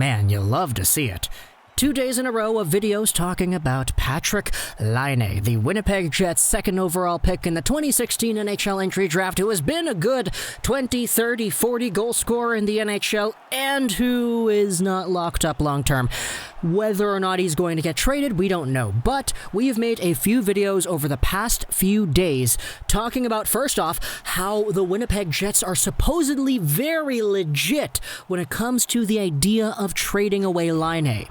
man, you'll love to see it. 2 days in a row of videos talking about Patrik Laine, the Winnipeg Jets' second overall pick in the 2016 NHL Entry Draft, who has been a good 20, 30, 40 goal scorer in the NHL and who is not locked up long term. Whether or not he's going to get traded, we don't know, but we have made a few videos over the past few days talking about, first off, how the Winnipeg Jets are supposedly very legit when it comes to the idea of trading away Laine.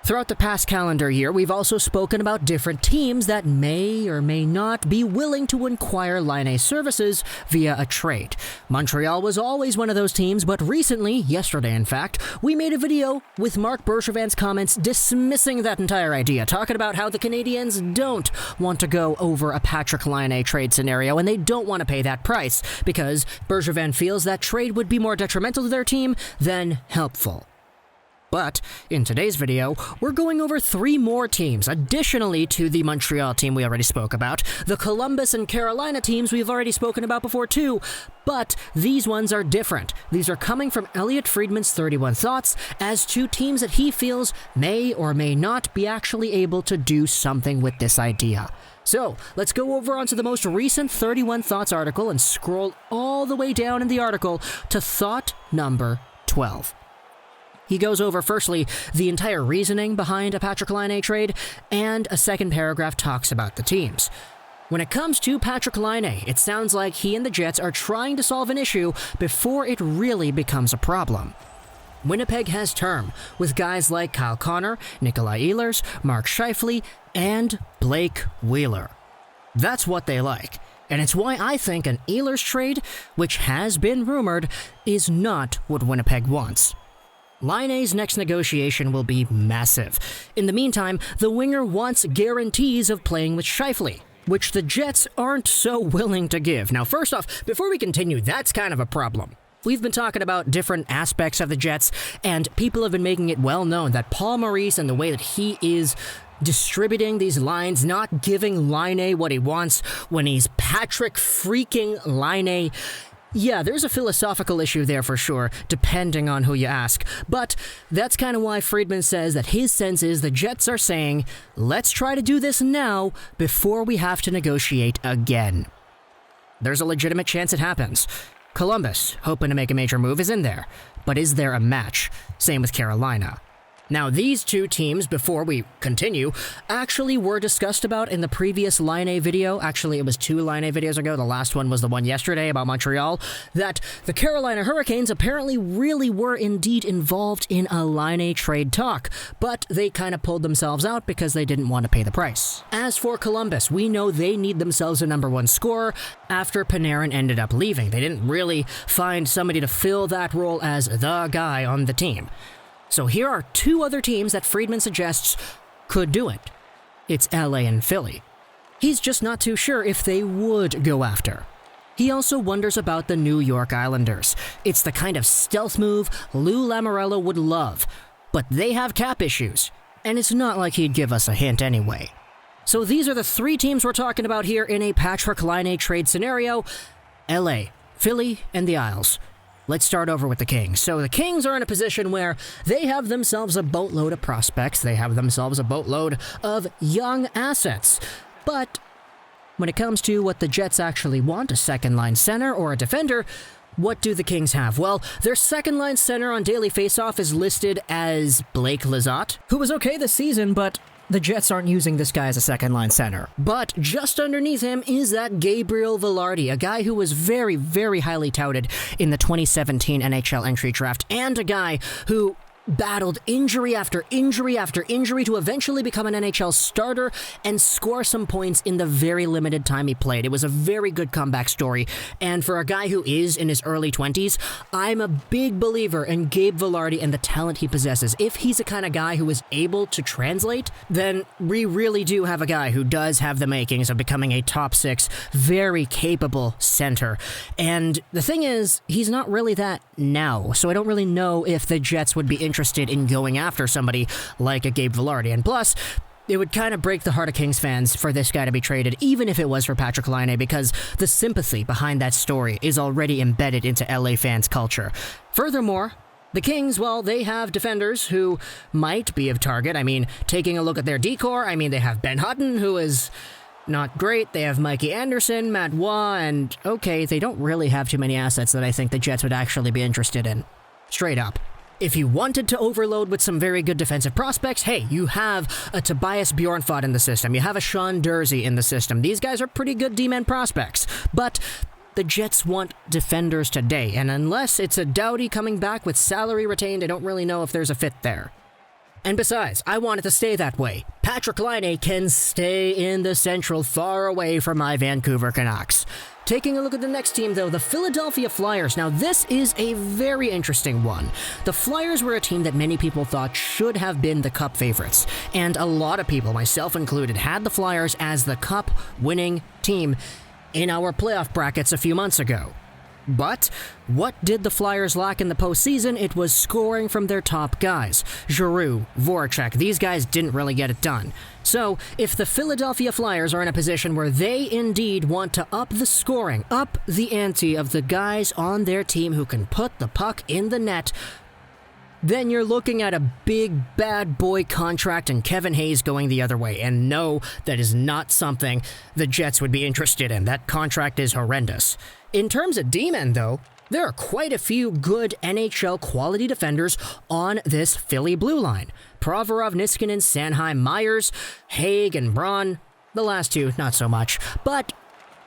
Throughout the past calendar year, we've also spoken about different teams that may or may not be willing to acquire Laine's services via a trade. Montreal was always one of those teams, but recently, yesterday in fact, we made a video with Marc Bergevin's comments dismissing that entire idea, talking about how the Canadiens don't want to go over a Patrik Laine trade scenario and they don't want to pay that price because Bergevin feels that trade would be more detrimental to their team than helpful. But in today's video, we're going over 3 more teams, additionally to the Montreal team we already spoke about. The Columbus and Carolina teams we've already spoken about before too, but these ones are different. These are coming from Elliotte Friedman's 31 thoughts as to teams that he feels may or may not be actually able to do something with this idea. So, let's go over onto the most recent 31 Thoughts article and scroll all the way down in the article to thought number 12. He goes over, firstly, the entire reasoning behind a Patrik Laine trade, and a second paragraph talks about the teams. When it comes to Patrik Laine, it sounds like he and the Jets are trying to solve an issue before it really becomes a problem. Winnipeg has term with guys like Kyle Connor, Nikolai Ehlers, Mark Scheifele, and Blake Wheeler. That's what they like. And it's why I think an Ehlers trade, which has been rumored, is not what Winnipeg wants. Laine's next negotiation will be massive. In the meantime, the winger wants guarantees of playing with Scheifele, which the Jets aren't so willing to give. Now, first off, before we continue, that's kind of a problem. We've been talking about different aspects of the Jets, and people have been making it well known that Paul Maurice and the way that he is distributing these lines, not giving Laine what he wants when he's Patrik freaking Laine. Yeah, there's a philosophical issue there for sure, depending on who you ask. But that's kind of why Friedman says that his sense is the Jets are saying, let's try to do this now before we have to negotiate again. There's a legitimate chance it happens. Columbus, hoping to make a major move, is in there. But is there a match? Same with Carolina. Now, these two teams, before we continue, actually were discussed about in the previous Laine video. Actually, it was 2 Laine videos ago. The last one was the one yesterday about Montreal. That the Carolina Hurricanes apparently really were indeed involved in a Laine trade talk, but they kind of pulled themselves out because they didn't want to pay the price. As for Columbus, we know they need themselves a number 1 scorer after Panarin ended up leaving. They didn't really find somebody to fill that role as the guy on the team. So here are 2 other teams that Friedman suggests could do it. It's LA and Philly. He's just not too sure if they would go after. He also wonders about the New York Islanders. It's the kind of stealth move Lou Lamoriello would love, but they have cap issues, and it's not like he'd give us a hint anyway. So these are the 3 teams we're talking about here in a Patrik Laine trade scenario: LA, Philly, and the Isles. Let's start over with the Kings. So the Kings are in a position where they have themselves a boatload of prospects. They have themselves a boatload of young assets. But when it comes to what the Jets actually want, a second-line center or a defender, what do the Kings have? Well, their second-line center on Daily Faceoff is listed as Blake Lizotte, who was okay this season, but the Jets aren't using this guy as a second-line center. But just underneath him is that Gabriel Vilardi, a guy who was very, very highly touted in the 2017 NHL Entry Draft, and a guy who battled injury after injury after injury to eventually become an NHL starter and score some points in the very limited time he played. It was a very good comeback story, and for a guy who is in his early 20s, I'm a big believer in Gabe Vilardi and the talent he possesses. If he's the kind of guy who is able to translate, then we really do have a guy who does have the makings of becoming a top 6, very capable center. And the thing is, he's not really that now, so I don't really know if the Jets would be interested in going after somebody like a Gabe Vilardi. And plus, it would kind of break the heart of Kings fans for this guy to be traded, even if it was for Patrik Laine, because the sympathy behind that story is already embedded into LA fans' culture. Furthermore, The Kings, well, they have defenders who might be of target. I mean, taking a look at their decor, they have Ben Hutton, who is not great. They have Mikey Anderson, Matt Waugh, and okay, they don't really have too many assets that I think the Jets would actually be interested in. Straight up. If you wanted to overload with some very good defensive prospects, hey, you have a Tobias Bjornfot in the system. You have a Sean Dursey in the system. These guys are pretty good D-man prospects. But the Jets want defenders today, and unless it's a Doughty coming back with salary retained, I don't really know if there's a fit there. And besides, I want it to stay that way. Patrik Laine can stay in the Central, far away from my Vancouver Canucks. Taking a look at the next team, though, the Philadelphia Flyers. Now, this is a very interesting one. The Flyers were a team that many people thought should have been the Cup favorites, and a lot of people, myself included, had the Flyers as the Cup-winning team in our playoff brackets a few months ago. But what did the Flyers lack in the postseason? It was scoring from their top guys. Giroux, Voracek, these guys didn't really get it done. So, if the Philadelphia Flyers are in a position where they indeed want to up the scoring, up the ante of the guys on their team who can put the puck in the net, then you're looking at a big bad boy contract and Kevin Hayes going the other way. And no, that is not something the Jets would be interested in. That contract is horrendous. In terms of D-men, though, there are quite a few good NHL quality defenders on this Philly blue line. Provorov, Niskanen, Sanheim, Myers, Haig, and Braun. The last two, not so much. But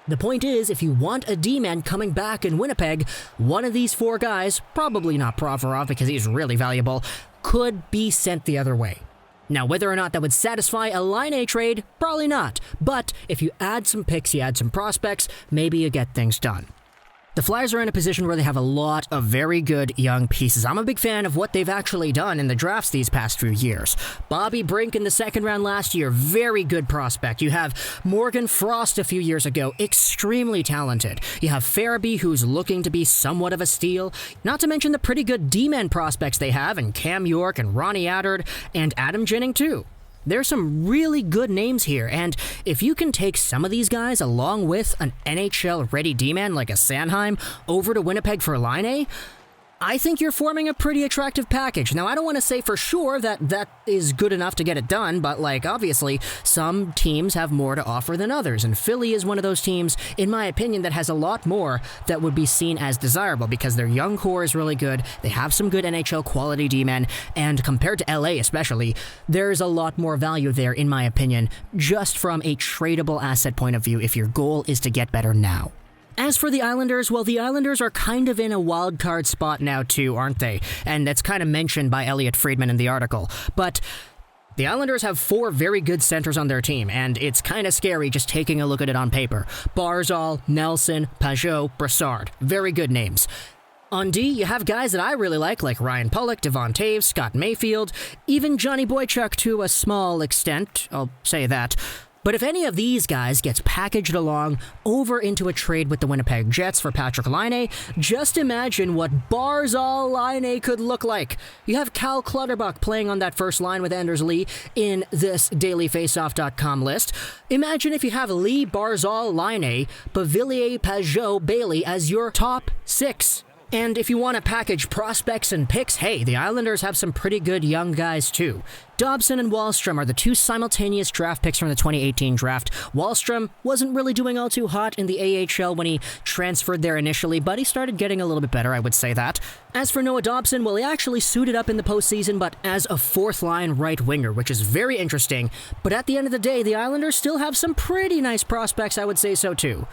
the point is, if you want a D-man coming back in Winnipeg, one of these four guys, probably not Provorov because he's really valuable, could be sent the other way. Now, whether or not that would satisfy a Laine trade, probably not. But if you add some picks, you add some prospects, maybe you get things done. The Flyers are in a position where they have a lot of very good young pieces. I'm a big fan of what they've actually done in the drafts these past few years. Bobby Brink in the second round last year, very good prospect. You have Morgan Frost a few years ago, extremely talented. You have Farabee, who's looking to be somewhat of a steal. Not to mention the pretty good D-men prospects they have, and Cam York and Ronnie Attard and Adam Jennings too. There's some really good names here, and if you can take some of these guys along with an NHL-ready D-man like a Sanheim over to Winnipeg for Laine, I think you're forming a pretty attractive package. Now, I don't want to say for sure that that is good enough to get it done, but, obviously, some teams have more to offer than others, and Philly is one of those teams, in my opinion, that has a lot more that would be seen as desirable because their young core is really good, they have some good NHL quality D-men, and compared to LA especially, there's a lot more value there, in my opinion, just from a tradable asset point of view if your goal is to get better now. As for the Islanders, well, the Islanders are kind of in a wild card spot now too, aren't they? And that's kind of mentioned by Elliotte Friedman in the article. But the Islanders have four very good centers on their team, and it's kind of scary just taking a look at it on paper. Barzal, Nelson, Pajot, Brassard. Very good names. On D, you have guys that I really like Ryan Pulock, Devon Toews, Scott Mayfield, even Johnny Boychuk to a small extent, I'll say that. But if any of these guys gets packaged along over into a trade with the Winnipeg Jets for Patrik Laine, just imagine what Barzal Laine could look like. You have Cal Clutterbuck playing on that first line with Anders Lee in this dailyfaceoff.com list. Imagine if you have Lee, Barzal, Laine, Beauvillier, Pajot, Bailey as your top six. And if you want to package prospects and picks, hey, the Islanders have some pretty good young guys too. Dobson and Wahlstrom are the two simultaneous draft picks from the 2018 draft. Wahlstrom wasn't really doing all too hot in the AHL when he transferred there initially, but he started getting a little bit better, I would say that. As for Noah Dobson, well, he actually suited up in the postseason, but as a fourth-line right winger, which is very interesting. But at the end of the day, the Islanders still have some pretty nice prospects, I would say so too.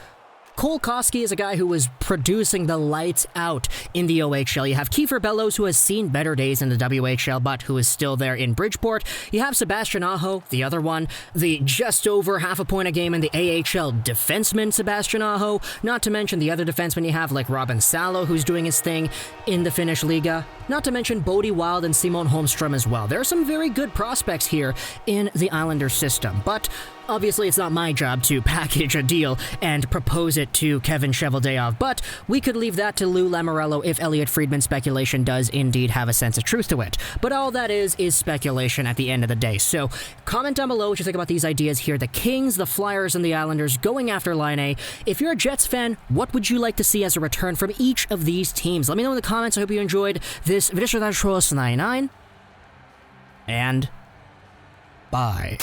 Cole Koski is a guy who was producing the lights out in the OHL. You have Kiefer Bellows, who has seen better days in the WHL, but who is still there in Bridgeport. You have Sebastian Aho, the other one, the just over half a point a game in the AHL defenseman Sebastian Aho, not to mention the other defensemen you have like Robin Salo, who's doing his thing in the Finnish Liga, not to mention Bodie Wild and Simon Holmstrom as well. There are some very good prospects here in the Islanders system, but Obviously, it's not my job to package a deal and propose it to Kevin Cheveldayoff, but we could leave that to Lou Lamoriello if Elliotte Friedman's speculation does indeed have a sense of truth to it. But all that is speculation at the end of the day. So comment down below what you think about these ideas here. The Kings, the Flyers, and the Islanders going after Laine. If you're a Jets fan, what would you like to see as a return from each of these teams? Let me know in the comments. I hope you enjoyed this video. And bye.